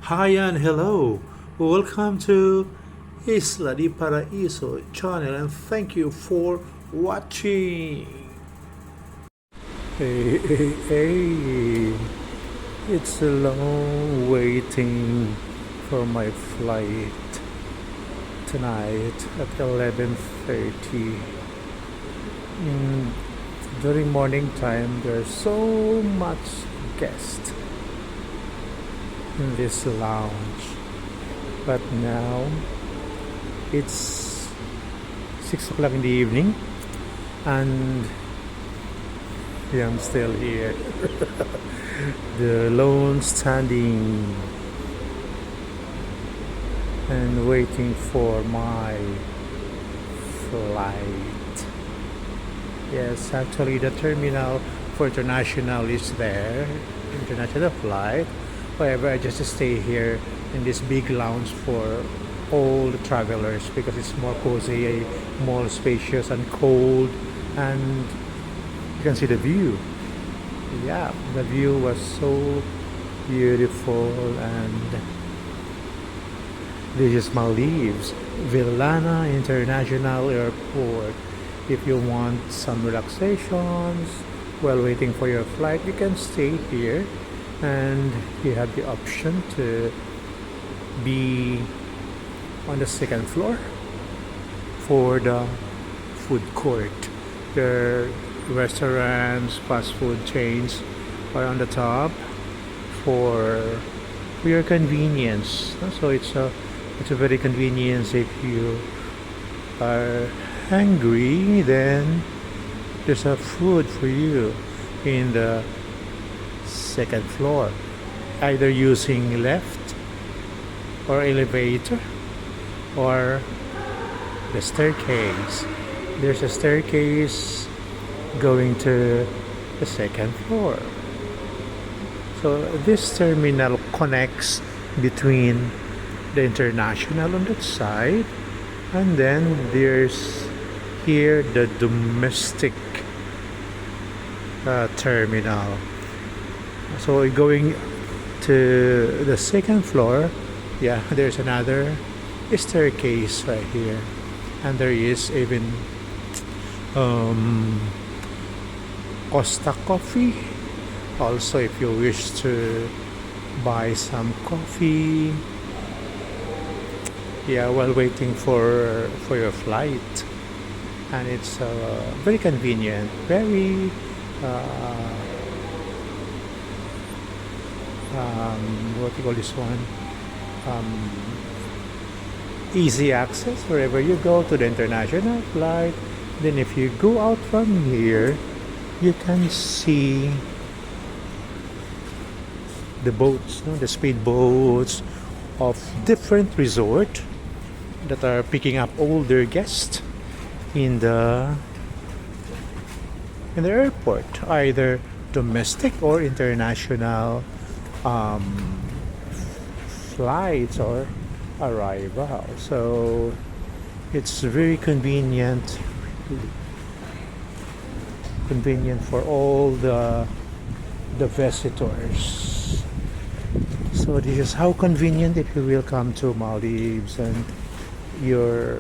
Hi and hello. Welcome to Isla di Paraíso channel and thank you for watching. Hey. It's a long waiting for my flight tonight at 11:30. During morning time, there's so much guests in this lounge, but now it's 6 o'clock in the evening and yeah, I'm still here. The lone standing and waiting for my flight. Yes, actually the terminal for international is there, international flight. However, I just stay here in this big lounge for all the travelers because it's more cozy, more spacious and cold, and you can see the view. Yeah, the view was so beautiful, and this is Maldives, Villana International Airport. If you want some relaxations while waiting for your flight, you can stay here, and you have the option to be on the second floor for the food court. The restaurants, fast food chains are on the top for your convenience. So it's a very convenience if you are hungry. Then there's a food for you in the second floor, either using left or elevator or the staircase. There's a staircase going to the second floor. So this terminal connects between the international on that side, and then there's here the domestic terminal. So going to the second floor, yeah, there's another staircase right here, and there is even Costa Coffee. Also, if you wish to buy some coffee, yeah, while waiting for your flight, and it's very convenient, very what do you call this one? Easy access wherever you go to the international flight. Then if you go out from here, you can see the boats, the speed boats of different resort that are picking up all their guests in the airport, either domestic or international flights or arrival. So it's very convenient for all the visitors. So this is how convenient if you will come to Maldives, and your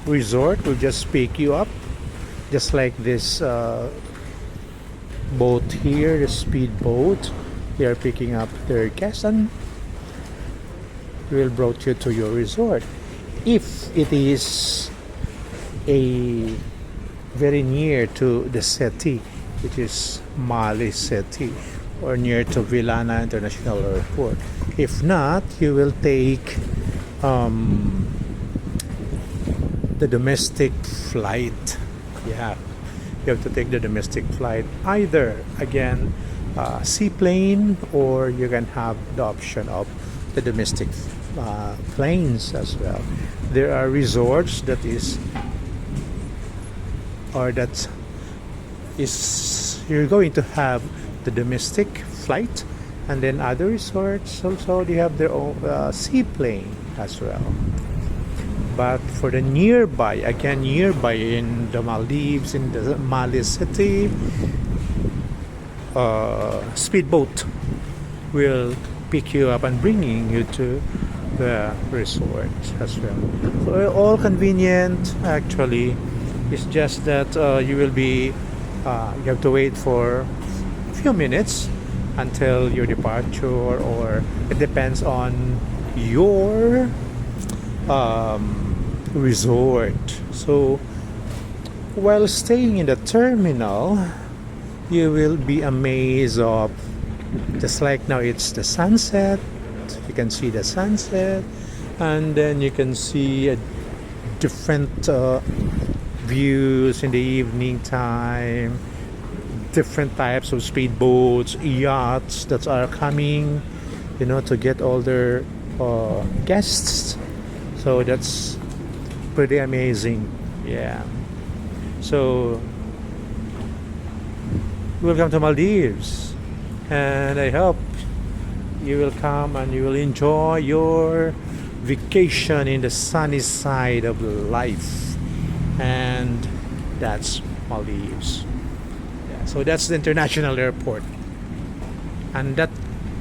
resort will just pick you up, just like this boat here, the speed boat. They are picking up their guests and will brought you to your resort. If it is a very near to the city, which is Mali City, or near to Villana International Airport. If not, you will take the domestic flight. Yeah, you have to take the domestic flight, either again seaplane, or you can have the option of the domestic planes as well. There are resorts that is you're going to have the domestic flight, and then other resorts also they have their own seaplane as well. But for the nearby in the Maldives, in the Mali City, speedboat will pick you up and bringing you to the resort as well. So all convenient actually. It's just that you will be you have to wait for a few minutes until your departure, or it depends on your resort. So while staying in the terminal, you will be amazed of, just like now it's the sunset. You can see the sunset, and then you can see a different views in the evening time, different types of speedboats, yachts that are coming, to get all their guests. So that's pretty amazing. Yeah. So welcome to Maldives, and I hope you will come and you will enjoy your vacation in the sunny side of life. And that's Maldives. Yeah, so that's the international airport, and that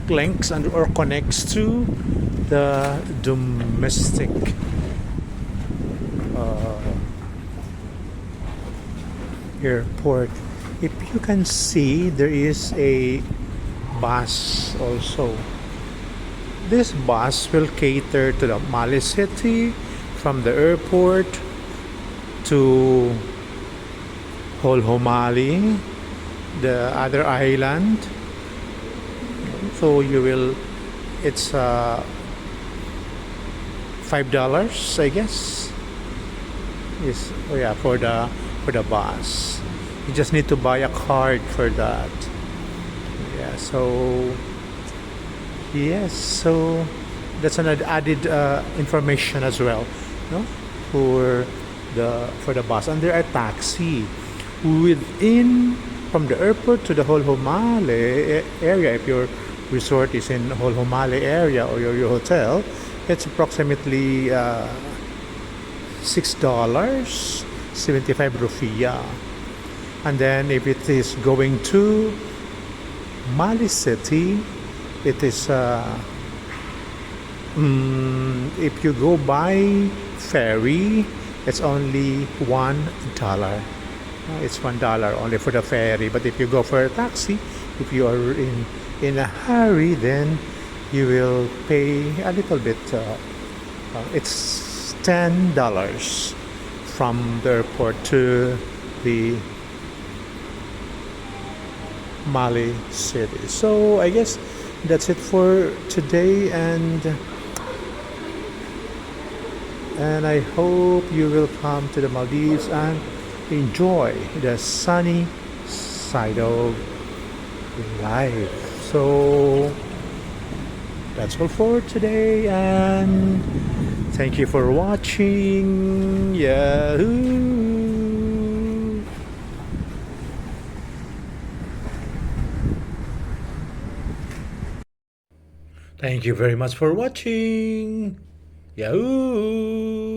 links and or connects to the domestic airport. If you can see, there is a bus also. This bus will cater to the Mali city from the airport to Holhomali, the other island. So you will, it's $5, I guess. Is for the bus. You just need to buy a card for that. Yeah. So yes. So that's an added information as well, no, for the bus. And there are taxi within from the airport to the Holhomale area. If your resort is in Holhomale area, or your hotel, it's approximately $6, 75 rupiah. And then if it is going to Mali City, it is if you go by ferry, it's only $1. It's $1 only for the ferry. But if you go for a taxi, if you are in a hurry, then you will pay a little bit. It's $10 from the airport to the Mali City. So I guess that's it for today, and I hope you will come to the Maldives and enjoy the sunny side of life. So that's all for today, and thank you for watching. Yahoo! Thank you very much for watching. Yahoo!